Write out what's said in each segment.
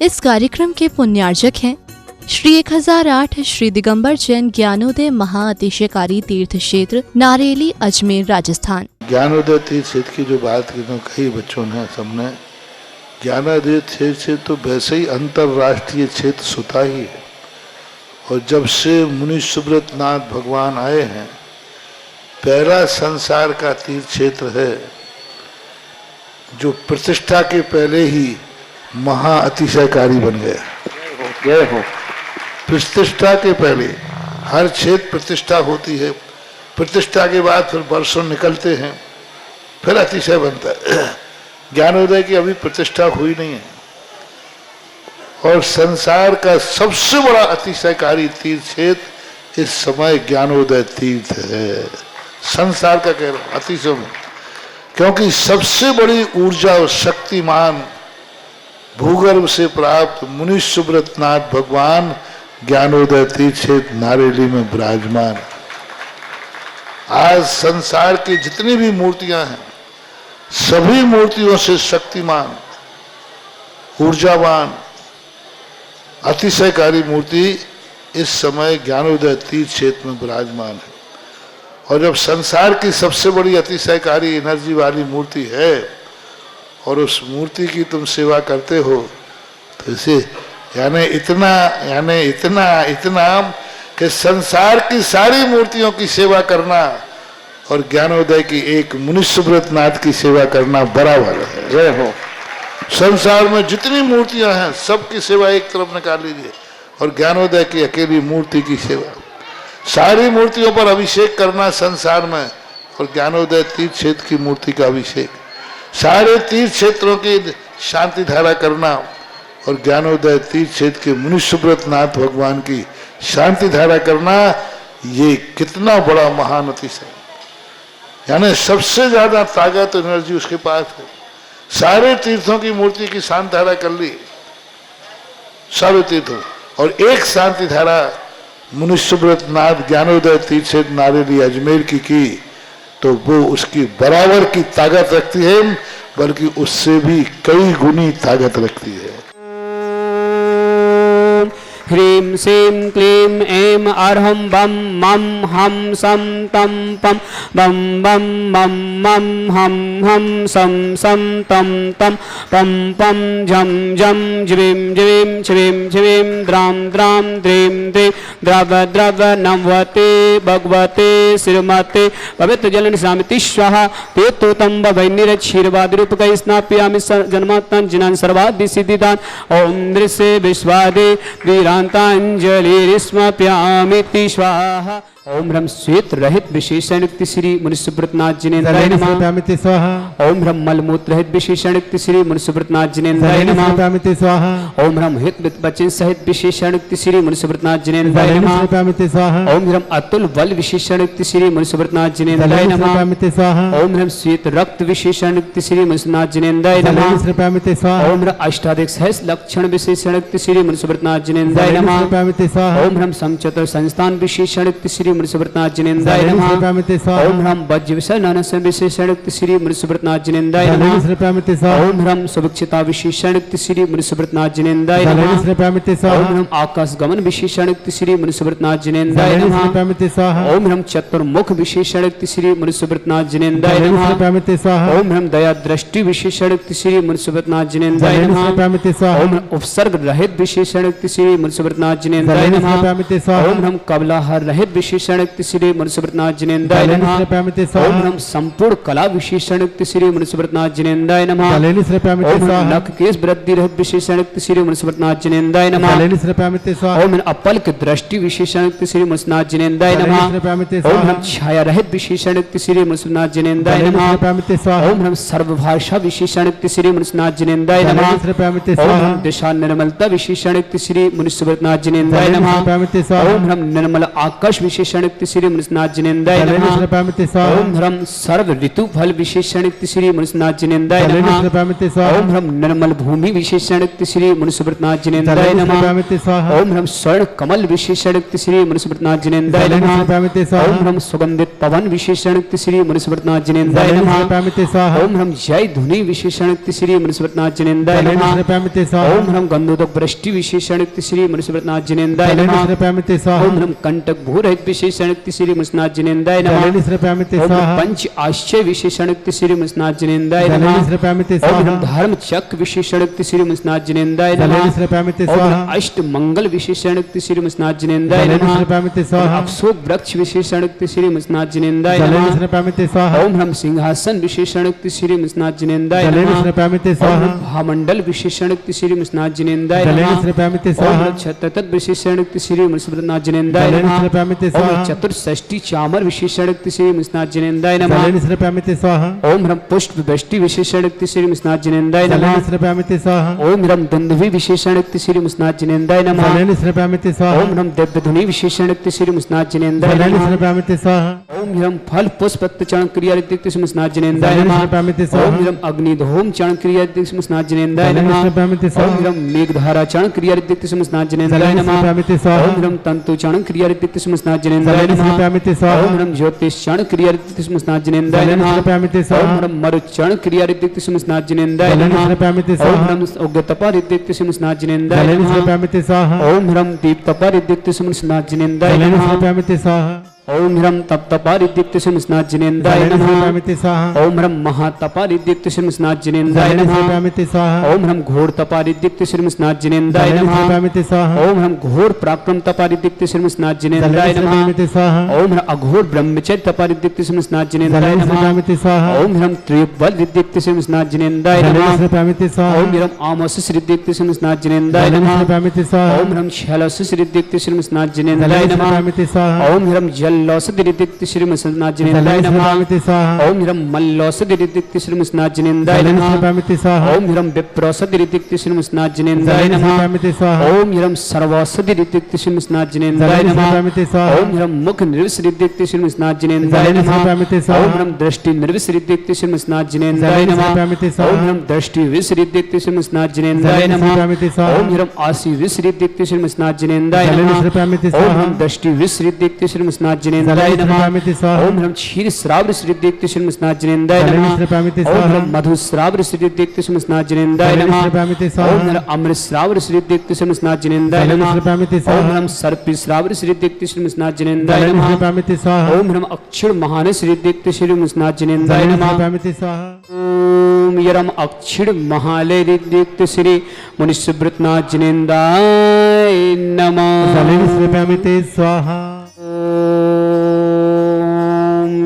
इस कार्यक्रम के पुण्यार्जक हैं श्री 1008 श्री दिगंबर जैन ज्ञानोदय महाअतिशयकारी तीर्थ क्षेत्र नारेली अजमेर राजस्थान। ज्ञानोदय तीर्थ क्षेत्र की जो बात की तो कई बच्चों ने सबने ज्ञानोदय तीर्थ क्षेत्र तो वैसे ही अंतर्राष्ट्रीय क्षेत्र सुता ही है। और जब से मुनि सुब्रत नाथ भगवान आए हैं, पहला संसार का तीर्थ क्षेत्र है जो प्रतिष्ठा के पहले ही महाअतिशयकारी बन गया। प्रतिष्ठा के पहले हर क्षेत्र प्रतिष्ठा होती है, प्रतिष्ठा के बाद फिर वर्षों निकलते हैं, फिर अतिशय बनता है। ज्ञानोदय की अभी प्रतिष्ठा हुई नहीं है। और संसार का सबसे बड़ा अतिशयकारी तीर्थ क्षेत्र इस समय ज्ञानोदय तीर्थ है। संसार का कह रहा हूं अतिशय में, क्योंकि सबसे बड़ी ऊर्जा और शक्तिमान भूगर्भ से प्राप्त मुनि सुब्रत नाथ भगवान ज्ञानोदय तीर्थ क्षेत्र नारेली में विराजमान। आज संसार की जितनी भी मूर्तियां हैं, सभी मूर्तियों से शक्तिमान, ऊर्जावान, अतिशयकारी मूर्ति इस समय ज्ञानोदय तीर्थ क्षेत्र में विराजमान है। और जब संसार की सबसे बड़ी अतिशयकारी एनर्जी वाली मूर्ति है और उस मूर्ति की तुम सेवा करते हो, तो इसे यानी इतना कि संसार की सारी मूर्तियों की सेवा करना और ज्ञानोदय की एक मुनि सुब्रत नाथ की सेवा करना बराबर है। जय हो। संसार में जितनी मूर्तियां हैं सबकी सेवा एक तरफ निकाल लीजिए और ज्ञानोदय की अकेली मूर्ति की सेवा। सारी मूर्तियों पर अभिषेक करना संसार में और ज्ञानोदय तीर्थ क्षेत्र की मूर्ति का अभिषेक, सारे तीर्थ क्षेत्रों की शांति धारा करना और ज्ञानोदय तीर्थ क्षेत्र के मुनि सुब्रत नाथ भगवान की शांति धारा करना, ये कितना बड़ा महान अतिशय। यानी सबसे ज्यादा ताकत एनर्जी उसके पास है। सारे तीर्थों की मूर्ति की शांति धारा कर ली, सारे तीर्थों, और एक शांति धारा मुनि सुब्रत नाथ ज्ञानोदय तीर्थ क्षेत्र नारेली अजमेर की तो वो उसकी बराबर की ताकत रखती है, बल्कि उससे भी कई गुनी ताकत रखती है। ह्रीं श्रीं क्लीं ऐं अर्हं बम मम हम सम तम पम बम बम मम मम हम हम सम सम तम तम पम पम झम झम ज्रीं ज्रीं श्रीं श्रीं द्रां द्रां द्रीं द्रीं द्रव द्रव नमवते भगवते श्रीमते पवित्र जल निशामिति स्वाहा पेतोतम वैनिरक्षीरवादिरूपकै स्नापयामि जन्मात्मन् जिनान् सर्वादि सिद्धिदान् ओम दृश्य विश्वादे वीरांतांजलिस्मप्यामिति स्वाहा। ओम ह्रम श्वेत रहित विशेषण युक्त श्री मुनि सुब्रत नाथ जिनेन्द्राय नमः स्वाहा। ओम ह्रम मलमूत्र रहित विशेषण युक्त श्री मुनि सुब्रत नाथ जिनेन्द्राय नमः स्वाहा। ओम ह्रम हित बचन सहित विशेषण युक्त श्री मुनि सुब्रत नाथ जिनेन्द्राय नमः स्वाहा। ओम ह्रम अतुल बल विशेषण युक्त श्री मुनि सुब्रत नाथ जिनेन्द्राय नमः स्वाहा। ओम ह्रम श्वेत रक्त विशेषण युक्त श्री मुनि सुब्रत नाथ जिनेन्द्राय नमः स्वाहा। ओम ह्रम अष्टाधिक सहस लक्षण विशेषण युक्त श्री मुनि सुब्रत नाथ जिनेन्द्राय नमः। ओम ह्रम समचतुर संस्थान विशेषण युक्त श्री मुनि सुब्रत नाथ जिनेन्द्राय नमः। ओम ह्रम वज्र विशेषण विशेषण युक्त श्री मुनि सुब्रत नाथ जिनेन्द्राय नमः। ओम ह्रम सुभिक्षिता विशेषण युक्त श्री मुनि सुब्रत नाथ जिनेन्द्राय नमः। ओम ह्रम आकाश गमन विशेषण युक्त श्री मुनि सुब्रत नाथ जिनेन्द्राय नमः। ओम ह्रम चतुर्मुख विशेषण युक्त श्री मुनि सुब्रत नाथ जिनेन्द्राय नमः। ओम ह्रम दया दृष्टि विशेषण युक्त श्री मुनि सुब्रत नाथ जिनेन्द्राय नमः। ओम उपसर्ग रहित विशेषण युक्त श्री मुनि सुब्रत नाथ जिनेन्द्राय नमः। ओम ह्रम कबलाहर रहित विशेषण युक्त श्री मुनि सुब्रत नाथ जिनेन्द्राय नमः। ओम ह्रम संपूर्ण कला विशेषण युक्त श्री मुनि सुब्रत नाथ जिनेन्द्राय नमः। ओम नख केश वृद्धि रहित विशेषण युक्त श्री मुनि सुब्रत नाथ जिनेन्द्राय नमः। ओम अपल्क दृष्टि विशेषण युक्त श्री मुनि नाथ जिनेन्द्राय नमः। ओम ह्रम छाया रहित विशेषण युक्त श्री मुनि नाथ जिनेन्द्राय नमः। ओम ह्रम सर्वभाषा विशेषण युक्त श्री मुनि नाथ जिनेन्द्राय नमः। ओम ह्रम दिशा निर्मलता विशेषण युक्त श्री मुनि सुब्रत नाथ जिनेन्द्राय नमः। ओम ह्रम निर्मल आकाश विशेषण विशेषण श्री मनुष्यनाथ जिनेन्द्राय नमः। ओम ह्रम सर्व ऋतु फल विशेषण श्री मनुष्यनाथ जिनेन्द्राय नमः। ओम ह्रम निर्मल भूमि विशेषण श्री मनुष्यनाथ जिनेन्द्राय नमः। ओम ह्रम स्वर्ण कमल विशेषण श्री मनुष्यनाथ जिनेन्द्राय नमः। ओम ह्रम सुगंधित पवन विशेषण श्री मनुष्यनाथ जिनेन्द्राय नमः। ओम ह्रम जय धुनि विशेषण श्री मनुष्यनाथ जिनेन्द्राय नमः। ओम ह्रम गंधोदक वृष्टि विशेषण श्री मनुष्यनाथ जिनेन्द्राय नमः। ओम ह्रम कंटक भूरहित विशेषण श्री मनुष्यनाथ जिनेन्द्राय नमः। ओम पंच आश्चर्य विशेषण श्री मनुष्यनाथ जिनेन्द्राय नमः। ओम ह्रम धर्म चक्र विशेषण श्री मनुष्यनाथ जिनेन्द्राय नमः। ओम अष्ट मंगल विशेषण श्री मनुष्यनाथ जिनेन्द्राय नमः। अशोक वृक्ष विशेषण श्री मनुष्यनाथ जिनेन्द्राय नमः। ओम ह्रम सिंहासन विशेषण श्री मनुष्यनाथ जिनेन्द्राय नमः। ओम भामंडल विशेषण श्री मनुष्यनाथ जिनेन्द्राय नमः। ओम छत्रतत् विशेषण श्री मनुष्यनाथ जिनेन्द्राय नमः। ओम चतुर्षष्टि चामर विशेषण श्री मनुष्यनाथ जिनेन्द्राय नमः। ओम ह्रम पुष्प वृष्टि विशेषण श्री मनुष्यनाथ जिनेन्द्राय नमः। ओम ह्रम दुंदुभि विशेषण श्री मनुष्यनाथ जिनेन्द्राय नमः। ओम ह्रम दिव्यधुनि विशेषण श्री मनुष्यनाथ जिनेन्द्राय नमः। ओम ह्रम फल पुष्प चरण क्रिया ऋतिक श्री मनुष्यनाथ जिनेन्द्राय नमः। ओम ह्रम अग्निधूम चरण क्रिया ऋतिक श्री मनुष्यनाथ जिनेन्द्राय नमः। ओम ह्रम मेघधारा चरण क्रिया ऋतिक श्री मनुष्यनाथ जिनेन्द्राय नमः। ओम ह्रम तंतु चरण क्रिया ऋतिक श्री मनुष्यनाथ जिनेन्द्राय नमः। ओम ह्रम ज्योतिष चरण क्रिया ऋतिक श्री मनुष्यनाथ जिनेन्द्राय नमः। ओम ह्रम मरुत चरण क्रिया ऋतिक श्री मनुष्यनाथ जिनेन्द्राय नमः। ओम ह्रम उग्रतपा ऋतिक श्री मनुष्यनाथ जिनेन्द्राय नमः। ओम ह्रम दीप्तपा ऋतिक श्री मनुष्यनाथ जिनेन्द्राय नमः। ओम ह्रम तप्तपा ऋतिक श्री मनुष्यनाथ जिनेन्द्राय नमः। ओम ह्रम महातपा ऋतिक श्री मनुष्यनाथ जिनेन्द्राय नमः। ओम ह्रम घोर तपा ऋतिक श्री मनुष्यनाथ जिनेन्द्राय नमः। ओम ह्रम घोर पराक्रम तपा ऋतिक श्री मनुष्यनाथ जिनेन्द्राय नमः। ओम ह्रम अघोर ब्रह्मचर्य तपा ऋतिक श्री मनुष्यनाथ जिनेन्द्राय नमः। ओम ह्रम त्रियुगबल ऋतिक श्री मनुष्यनाथ जिनेन्द्राय नमः। ओम ह्रम आमोस ऋतिक श्री मनुष्यनाथ जिनेन्द्राय नमः। ओम ह्रम शैलोस ऋतिक श्री मनुष्यनाथ जिनेन्द्राय नमः। ओम ह्रम लौसदि ऋतिक श्री मनुष्यनाथ जिनेन्द्राय नमः। ओम ह्रम मल्लौसदि ऋतिक श्री मनुष्यनाथ जिनेन्द्राय नमः। ओम ह्रम विप्रौसदि ऋतिक श्री मनुष्यनाथ जिनेन्द्राय नमः। ओम ह्रम सर्वौसदि ऋतिक श्री मनुष्यनाथ जिनेन्द्राय नमः। ओम ह्रम मुख निर्विष ऋतिक श्री मनुष्यनाथ जिनेन्द्राय नमः। ओम ह्रम दृष्टि निर्विष ऋतिक श्री मनुष्यनाथ जिनेन्द्राय नमः। ओम ह्रम दृष्टि विष ऋतिक श्री मनुष्यनाथ जिनेन्द्राय नमः। ओम ह्रम आसी विष ऋतिक श्री मनुष्यनाथ जिनेन्द्राय नमः। ओम ह्रम दृष्टि विष ऋतिक श्री मनुष्यनाथ जिनेन्द्राय नमः। ओम ह्रम क्षीर श्राव ऋतिक श्री मनुष्यनाथ जिनेन्द्राय नमः। ओम ह्रम मधु श्राव ऋतिक श्री मनुष्यनाथ जिनेन्द्राय नमः। ओम ह्रम अमृत श्राव ऋतिक श्री मनुष्यनाथ जिनेन्द्राय नमः। ओम ह्रम सर्पी श्राव ऋतिक श्री मनुष्यनाथ जिनेन्द्राय नमः। ओम ह्रम अक्षर महानस ऋतिक श्री मनुष्यनाथ जिनेन्द्राय नमः। ओम यरम अक्षर महालय ऋतिक श्री मनुष्यनाथ जिनेन्द्राय नमः। स्वाहा।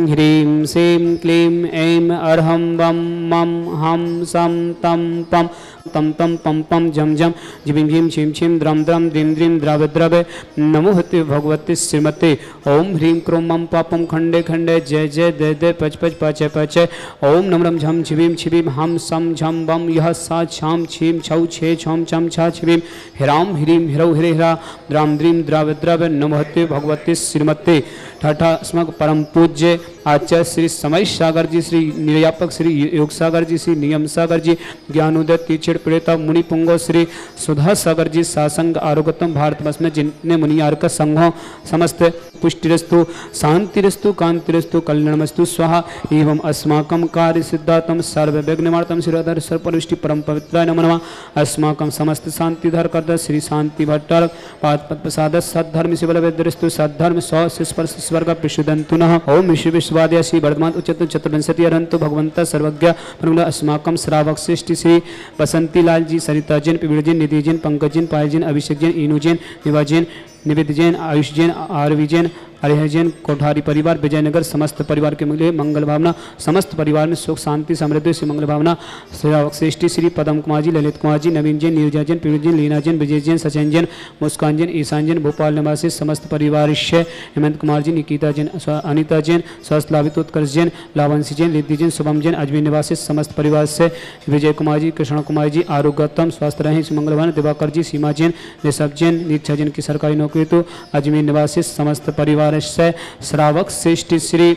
ह्रीं श्रीं क्लीं ऐं अर्हं वं मं हं सं तं पं तं तं पं पं जं जं जिं झिं छिं छिं द्रं द्रं द्रीं द्रीं द्रव द्रवे नमो हते भगवते श्रीमते। ओम ह्रीं क्रों मं पापं खंडे खंडे जय जय दे दे पच पच पचय पचय। ओम नम रम झम छिबीम छिबीम हम सम झम बम यह सा छाम छीम छौ छे छम छम छा छिबीम हिराम ह्रीं हिरौ हिरे हिरा द्राम द्रीं द्रव द्रव नमो हते भगवते श्रीमते। ठाठा स्मग परम पूज्य आचार्य श्री समय सागर जी, श्री निर्यापक श्री योग सागर जी, श्री नियम सागर जी, ज्ञानोदय तीक्षण प्रेता मुनि पुंगो श्री सुधा सागर जी, सासंग आरोग्यतम भारतवर्ष में जितने मुनियार का संघों समस्त पुष्टिरस्तु शांतिरस्तु कांतिरस्तु कल्याणमस्तु स्वाहा। एवं अस्माकं कार्य सिद्धातम सर्व विघ्नमार्तम श्रीधर सर्वपुष्टि परम पवित्राय नमो नमः। अस्माकं समस्त शांतिधर कर्ता श्री शांति भट्टारक पाद प्रसाद सद्धर्म शिवल वेदरस्तु सद्धर्म सौ स्पर्श स्वर्ग प्रशुदंतु नः। ओम विश्व विश्वाद्य श्री वर्धमान उच्चतु चतुर्विंशति अरहंतु भगवंत सर्वज्ञ परम अस्माकं श्रावक श्रेष्ठ श्री बसंती लाल जी, सरिता जैन, पिबीड़ जैन, निधि जैन, पंकज जैन, पायल जैन, अभिषेक जैन, इनु जैन, निवा जैन, निवेद जैन, आयुष जैन, आरवी जैन, हरिहर जैन, कोठारी परिवार, विजयनगर समस्त परिवार के मिले मंगल भावना, समस्त परिवार में सुख शांति समृद्धि से मंगल भावना। श्रावक श्रेष्ठी श्री पदम कुमार जी, ललित कुमार जी, नवीन जैन, नीरजा जैन, पीड़ित जैन, लीना जैन, विजय जैन, सचैन जैन, मुस्कान जैन, ईशान जैन, भोपाल निवासी समस्त परिवार, हेमंत कुमार जी, निकिता जैन, अनिता जैन, स्वस्थ लाभित उत्कर्ष जैन, लावंशी जैन, रिद्धि जैन, शुभम जैन, अजमेर निवासी समस्त परिवार से विजय कुमार जी, कृष्ण कुमार जी, आरोग्यतम स्वस्थ रहें मंगल भावना। दिवाकर जी, सीमा जैन, ऋषभ जैन, दीक्षा जैन की सरकारी नौकरी कृतु अजमेर निवासी समस्त परिवार से श्रावक श्रेष्ठ श्री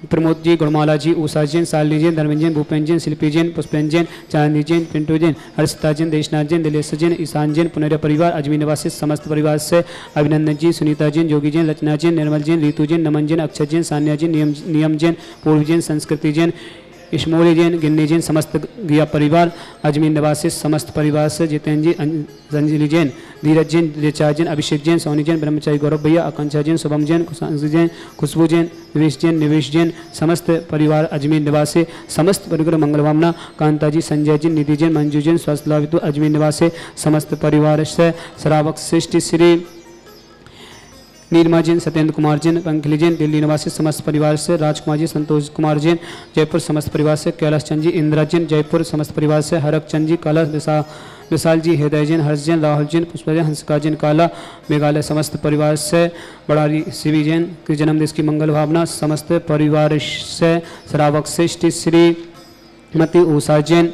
प्रमोद जी, गुणमाला जी, उषा जैन, शालिनी जैन, धर्मेंद्र जैन, भूपेन्द्र जैन, शिल्पी जैन, पुष्पेन्द्र जैन, चांदी जैन, पिंटू जैन, हर्षिता जैन, देशनाथ जैन, दिलेश जैन, ईशान जैन, पुनर्य परिवार अजमेर निवासी समस्त परिवार से अभिनंदन जी, सुनीता जैन, जोगी जैन, रचना जैन, निर्मल जैन, रीतू जैन, नमन जैन, अक्षय जैन, सान्या जैन, नियम जैन, पूर्व जैन, संस्कृति जैन, इश्मोली जैन, गिन्नी जैन, समस्त गिया परिवार अजमेर निवासी समस्त परिवार से जितेंद्र जी, अंजलि जैन, धीरज जैन, रिचा जैन, अभिषेक जैन, सोनी जैन, ब्रह्मचारी गौरव भैया, आकांक्षा जैन, शुभम जैन, जैन, खुशबू जैन, निवेश जैन, समस्त परिवार अजमेर निवासी समस्त परिवार मंगलवामना, कांता जी, संजय जैन, निधि जैन, मंजू जैन, स्वस्थ लाभित अजमेर निवासी समस्त परिवार से श्रावक श्रेष्ठ श्री नीरमा जैन, सत्येंद्र कुमार जैन, पंखली जैन, दिल्ली निवासी समस्त परिवार से राजकुमार जी, संतोष कुमार जैन, जयपुर समस्त परिवार से कैलाश चंद जी, इंदिरा जैन, जयपुर समस्त परिवार से हरक चंद जी, काला विशाल जी, हृदय जैन, हर्ष जैन, राहुल जैन, पुष्पा जैन, हंसका जैन, काला मेघालय समस्त परिवार से बड़ारी शिवी जैन के जन्मदिन की मंगल भावना समस्त परिवार से श्रावक श्रेष्ठ श्री मती उषा जैन,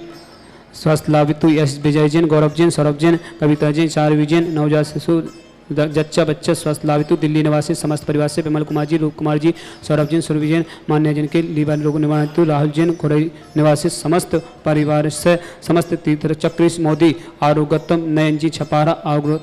स्वस्थ लाभितु यश विजय जैन, गौरव जैन, सौरभ जैन, कविता जैन, चारवी जैन, नवजात शिशु जच्चा बच्चा स्वस्थ लाभितु दिल्ली निवासी समस्त परिवार से विमल कुमार जी, रूप कुमार जी, सौरभ जैन, सुरभि जैन, मान्या जैन के लीवर रोग निवारण हेतु राहुल जैन, खुरई निवासी समस्त परिवार से समस्त तीर्थ चक्रिश मोदी, आरोग्यतम नयन जी छपारा,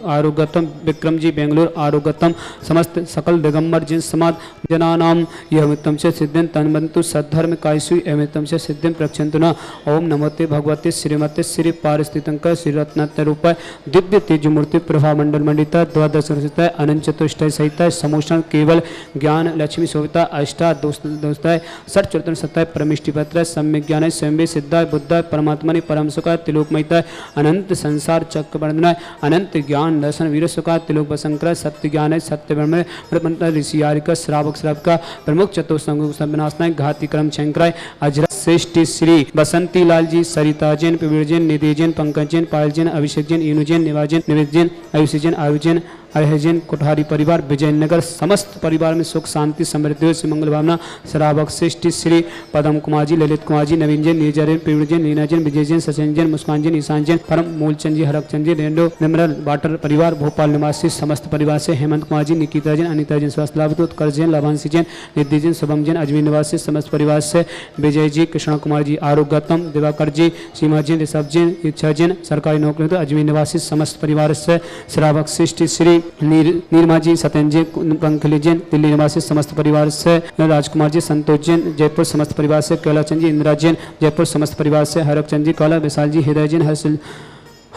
आरोग्यतम विक्रम जी बेंगलुरु, आरोग्यतम समस्त सकल दिगंबर जिन समाज जनानाम यमितम से सिद्धिं तन्वन्तु सद्धर्म कायसु यमितम से सिद्धिं प्रक्षन्तु न। ओम नमोते भगवते श्रीमते श्री पारिस्थितंक श्री रत्नात्य रूपाय दिव्य तेज मूर्ति प्रभा मंडल मंडिता द्वादश है अनंत चतुष्टय सहित समोषण केवल ज्ञान लक्ष्मी शोभिता अष्टा दोस्ताय सठ चतुर्थ सत्ताय परमिष्टि पत्र सम्यक ज्ञान स्वयं सिद्धाय बुद्धाय परमात्मा परम सुखा तिलोकमयता अनंत संसार चक्र वर्णनाय अनंत ज्ञान दर्शन वीर सुखा तिलोक बसंकर सत्य ज्ञान सत्य ब्रह्म ऋषि यारिका श्रावक श्रावका प्रमुख चतुर्संग विनाशनाय घाती क्रम शंकराय अजरा श्रेष्ठ श्री बसंती लाल जी, सरिता जैन, प्रवीर जैन, निधि जैन, पंकज जैन, पायल जैन, अभिषेक जैन, इनु जैन, निवाज जैन, निवेद जैन, आयुषी जैन, आयु जैन, अरहजैन, कोठारी परिवार विजयनगर समस्त परिवार में सुख शांति समृद्धि से मंगल भावना श्रावक श्रेष्ठ श्री पदम कुमार जी, ललित कुमार जी, नवीन जैन, नीजा जैन, प्रवीण जैन, लीना जैन, विजय जैन, सचिन जैन, मुस्कान जैन, ईशान जैन, परम मूलचंद जी, हरक चंद जी, रेंडो निमरल वाटर परिवार भोपाल निवासी समस्त परिवार से हेमंत कुमार जी, निकिता जैन, अनिता जैन, स्वास्थ्य लाभ उत्कर्ष जैन, लाभांशी जैन, निधि जैन, शुभम जैन, अजमेर निवासी समस्त परिवार से विजय जी, कृष्ण कुमार जी, आरोग्यतम दिवाकर जी, सीमा जैन, ऋषभ जैन, इच्छा जैन, सरकारी नौकरी तो अजमेर निवासी समस्त परिवार से श्रावक श्रेष्ठ श्री नीरमा जी, सत्येंद्र जी, पंखली जैन, दिल्ली निवासी समस्त परिवार से राजकुमार जी, संतोष जैन, जयपुर समस्त परिवार से कैलाश चंद जी, इंदिरा जैन, जयपुर समस्त परिवार से हरक चंद जी, काला विशाल जी, हृदय जैन,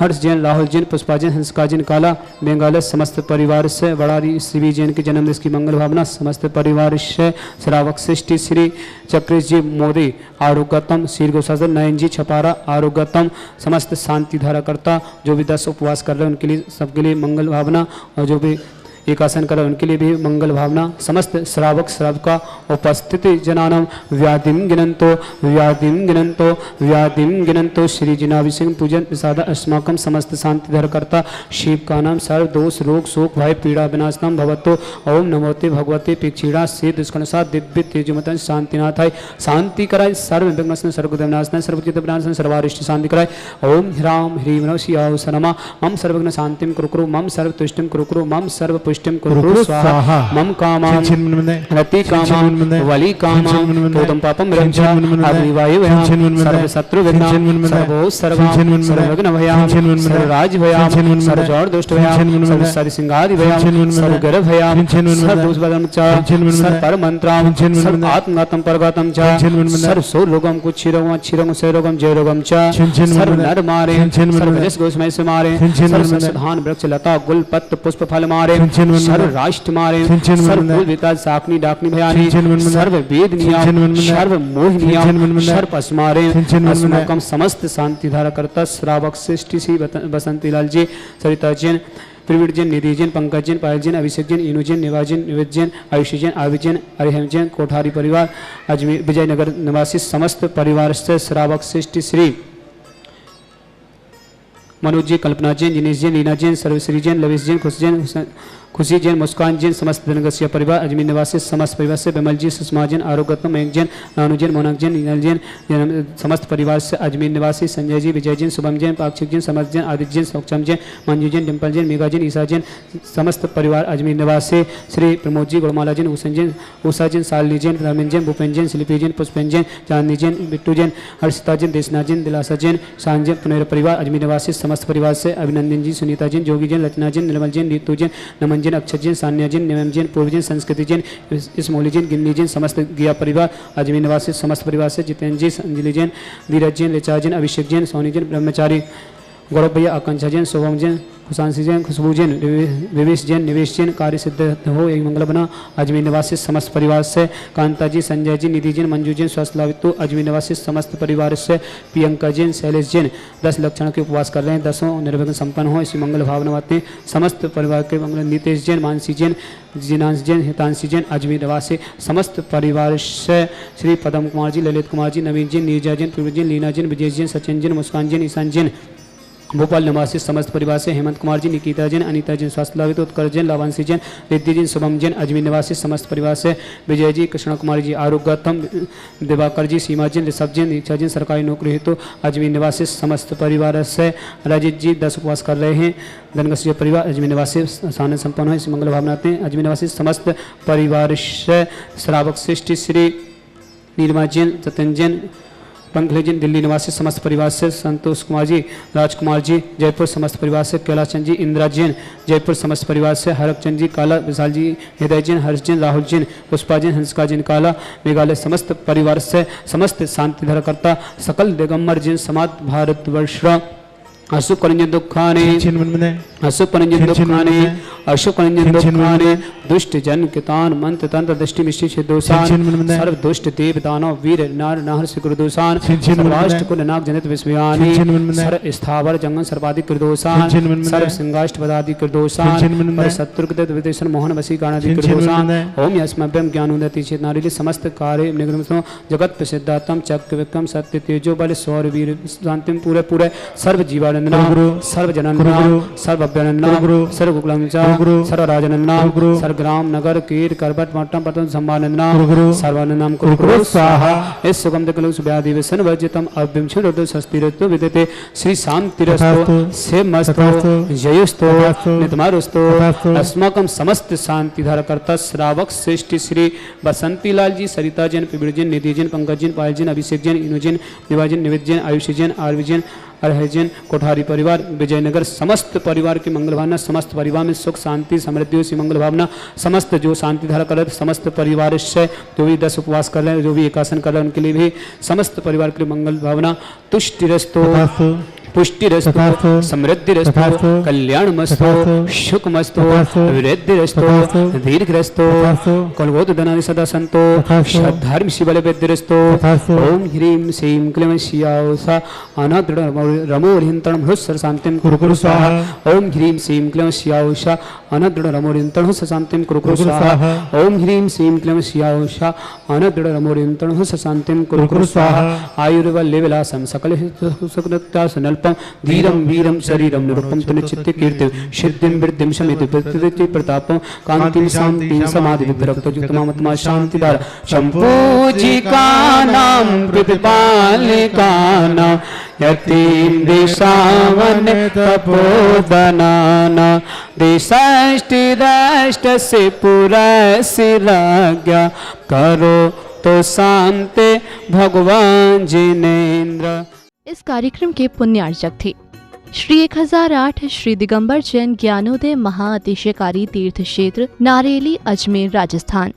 हर्ष जैन, राहुल जैन, पुष्पा जैन, हंसका जैन, काला बेंगाल समस्त परिवार से बड़ारी शिवी जैन के जन्मदिन की मंगल भावना समस्त परिवार से श्रावक श्रेष्ठ श्री चक्रेश जी मोदी, आरोग्यतम शीर गोशासन नयन जी छपारा, आरोग्यतम समस्त शांति धारा करता जो भी 10 उपवास कर रहे हैं उनके लिए सबके लिए मंगल भावना और जो भी एकासन कर उनके लिए भी मंगल भावना समस्त श्रावक श्रावका उपस्थिति जनानम व्याधिम गिनंतो श्री जिनाभिषेक पूजन प्रसाद अस्माकम समस्त शांति धर करता शिव का नाम सर्व दोष रोग शोक भय पीड़ा विनाशनम भवतो ओम नमोते भगवते पिक्षीणा से दुष्कर्षा दिव्य तेजमतन शांतिनाथाय शांति कराय सर्व विघ्नस्न सर्वदेवनाशनाय सर्वचित विनाशन सर्वारिष्ट शांति कराय ओम ह्राम ह्रीम नमः शिवाय सनमा मम सर्वघ्न शांतिम कुरु मम सर्व तुष्टिम कुरु मम सर्व पुष्टिम कुरु स्वाहा मम कामां रति कामां वली कामां तोदम पापम रक्षा अग्निवायु भयाम सर्व शत्रु विघ्नां सर्वो सर्वां सर्वघ्न भयाम सर्वराज भयाम सर्वजोड़ दुष्ट भयाम सर्व सरि सिंहादि भयाम सर्वगर्भ भयाम सर्व दोष बदम च सर्व पर मंत्रां सर्व आत्मगतम परगतम च सर्व सो रोगम कुच्छिरोगम क्षयरोगम जयरोगम च सर्व नर मारे सर्व रस गोस्मय से मारे सर्व संधान वृक्ष लता गुल पत्र पुष्प फल मारे सर्व राष्ट्र मारे सर्व कुल विकास साकनी डाकनी भयानी सर्व वेद नियम सर्व मोह नियम सर्व अस्मारे अस्माकम समस्त शांति धारा करता श्रावक श्रेष्ठ श्री बसंती लाल जी, सरिता जैन, प्रवीण जैन, निधि जैन, पंकज जैन, पायल जैन, अभिषेक जैन, इनु जैन, निवाज जैन, निवेद जैन, आयुषी जैन, आविद जैन, अरिहम जैन, कोठारी परिवार अजमेर विजयनगर निवासी समस्त परिवार से श्रावक श्रेष्ठ श्री मनोज जी, कल्पना जैन, जिनेश जैन, लीना जैन, सर्वश्री जैन, लवेश जैन, खुश जैन, खुशी जैन, मुस्कान जैन, समस्त धनगस्य परिवार अजमेर निवासी समस्त परिवार से, विमल जी, सुषमा जैन, आरोग्यत्म मयंक जैन, नानू जैन, मोनक जैन, नीनल जैन, समस्त परिवार से अजमेर निवासी संजय जी, विजय जैन, शुभम जैन, पाक्षिक जैन, समस्त जैन, आदित्य जैन, सौक्षम जैन, मंजू जैन, डिम्पल जैन, मेघा जैन, ईसा जैन, समस्त परिवार अजमेर निवासी श्री प्रमोद जी, गुणमाला जैन, भूषण जैन, उषा जैन, शालिनी जैन, धर्मेंद्र जैन, भूपेन जैन, शिल्पी जैन, पुष्पेन जैन, चांदनी जैन, बिट्टू जैन, हर्षिता जैन, देशना जैन, दिलासा जैन, शान जैन, पुनर परिवार अजमेर निवासी समस्त परिवार से अभिनंदन जी, सुनीता जैन, जोगी जैन, रचना जैन, निर्मल जैन, रीतू जैन, नमन जैन, अक्षत जैन, सान्या जैन, नियम जैन, पूर्व जैन, संस्कृति जैन, इसमोली जैन, गिन्नी जैन, समस्त गिया परिवार अजमेर निवासी समस्त परिवार से जितेंद्र जी, अंजलि जैन, धीरज जैन, रिचा जैन, अभिषेक जैन, सोनी जैन, ब्रह्मचारी, गौरव भैया, आकांक्षा जैन, शुभम जैन, खुशांसी जैन, खुशबू जैन, विवेश जैन, निवेश जैन, कार्य सिद्ध हो एक मंगल बना अजमेर निवासी समस्त परिवार से, कांता जी, संजय जी, निधि जैन, मंजू जैन, स्वास्थ्य लाभित्व अजमेर निवासी समस्त परिवार से, प्रियंका जैन, शैलेश जैन 10 लक्षण के उपवास कर रहे हैं, 10 निर्विघ्न संपन्न हो इसी मंगल भावना बातें हैं समस्त परिवार के मंगल। नीतेश जैन, मानसी जैन, जिनांश जैन, हितांशी जैन अजमेर निवासी समस्त परिवार से, श्री पदम कुमार जी, ललित कुमार जी, नवीन जैन, नीरजा जैन, पूर्व जैन, लीना जैन, विजय जैन, सचिन जैन, मुस्कान जैन, ईशान जैन, भोपाल निवासी समस्त परिवार से, हेमंत कुमार जी, निकिता जैन, अनीता जैन, स्वास्थ्य लाभित, उत्कर्ष जैन, लावांशी जैन, रिद्धि जैन, शुभम जैन अजमेर निवासी समस्त परिवार से, विजय जी, कृष्ण कुमार जी, आरोग्यतम, दिवाकर जी, सीमा जैन, ऋषभ जैन, दीक्षा जैन, सरकारी नौकरी हेतु अजमेर निवासी समस्त परिवार से, राजीत जी 10 उपवास कर रहे हैं, धनगस्य परिवार अजमेर निवासी शान संपन्न हो इस मंगल भावनाते हैं अजमेर निवासी समस्त परिवार से, श्रावक श्रेष्ठ श्री नीलमा जैन, सत्यन जैन, पंकज जैन, दिल्ली निवासी समस्त परिवार से, संतोष कुमार जी, राजकुमार जी, जयपुर समस्त परिवार से, कैलाश चंद जी, इंदिरा जैन, जयपुर समस्त परिवार से, हरक चंद जी, काला, विशाल जी, हृदय जैन, हर्ष जैन, राहुल जैन, पुष्पा जैन, हंसका जैन, काला, मेघालय समस्त परिवार से, समस्त शांति धरकर्ता सकल दिगंबर जैन, समाज भारतवर्ष अशुभ करंजन दुखाने, अशुभ करंजन दुखाने, अशुभ करंजन दुखाने, दुष्ट जन कितान मंत्र तंत्र दृष्टि मिष्टि छिदोषान, सर्व दुष्ट देव दानव वीर नार नाहर सिकुरदोषान, सर्वाष्ट कुल नाग जनित विस्मयानि, सर्व स्थावर जंगन सर्वाधिक कृदोषान, सर्व सिंगाष्ट पदादि कृदोषान, पर शत्रुकृत विदेशन मोहन वसी गाणादि कृदोषान, ओम यस्मभ्यम ज्ञानोदति चेत नारिले समस्त कार्य निगम जगत प्रसिद्धातम चक्र विक्रम सत्य तेजो बल सौर वीर शांतिम पूरे पूरे सर्व जीवान सर्व जनन्ना सर्व अभ्यनन्ना सर्व गुकुलंचा सर्व राजनन्ना सर्व ग्राम नगर कीर करबट मट्टम पतन संभानन्ना सर्वानन्नाम कुरु स्वाहा। इस सुगंध कलु सुव्याधि व्यसन वर्जितम अभ्यंशन रुद्र सस्तिरत्व विदते श्री शांतिरस्तो सेमस्तो जयस्तो नितमारुस्तो अस्माकं समस्त शांति धारकर्ता श्रावक श्रेष्ठ श्री बसंती लाल जी, सरिता जैन, पिबड़ जैन, निधि जैन, पंकज जैन, पायल जैन, अभिषेक जैन, इनु जैन, निवा जैन, निवेद जैन, आयुषी जैन, आरवी जैन, अरहजन कोठारी परिवार विजयनगर समस्त परिवार की मंगल भावना, समस्त परिवार में सुख शांति समृद्धि हो, मंगल भावना समस्त जो शांति धारा कर रहे समस्त परिवार से, जो भी 10 उपवास कर रहे हैं, जो भी एकासन कर रहे हैं, उनके लिए भी समस्त परिवार के लिए मंगल भावना, तुष्टिरस्तो पुष्टिरस्तो समृद्धिरस्तो कल्याणमस्तो सुखमस्तो वृद्धिरस्तो दीर्घरस्तो कलगोदनानि सदा संतो धर्म शिवल वेद्यरस्तो ओम ह्रीं श्रीं क्लीं शियासा अनादृढ़ रमोरिहंतणं हृस्सर शांतिं कुरु स्वाहा। ओम ह्रीं श्रीं क्लीं शियासा अनादृढ़ रमोरिहंतणं हृस्सर शांतिं कुरु स्वाहा। ओम ह्रीं श्रीं क्लीं शियासा अनादृढ़ रमोरिहंतणं हृस्सर शांतिं कुरु स्वाहा। आयुर्वल्ले विलासं सकल सुखनता सनल्पं धीरं वीरं शरीरं निरुपं तनुचित्ते कीर्तिं सिद्धिं वृद्धिं शमिति प्रतिति प्रतापं कांतिं शांतिं समाधि विरक्तयुक्तमात्मा शांतिदार शंपूजिकानां प्रतिपालिकानां यतीं देशावन तपोदनाना देशाष्टिराष्टस्य पुरसिराज्ञा करो तो शांति भगवान जिनेन्द्र। इस कार्यक्रम के पुण्यार्चक थे श्री 1008 श्री दिगंबर जैन ज्ञानोदय महाअतिशयकारी तीर्थ क्षेत्र नारेली, अजमेर, राजस्थान।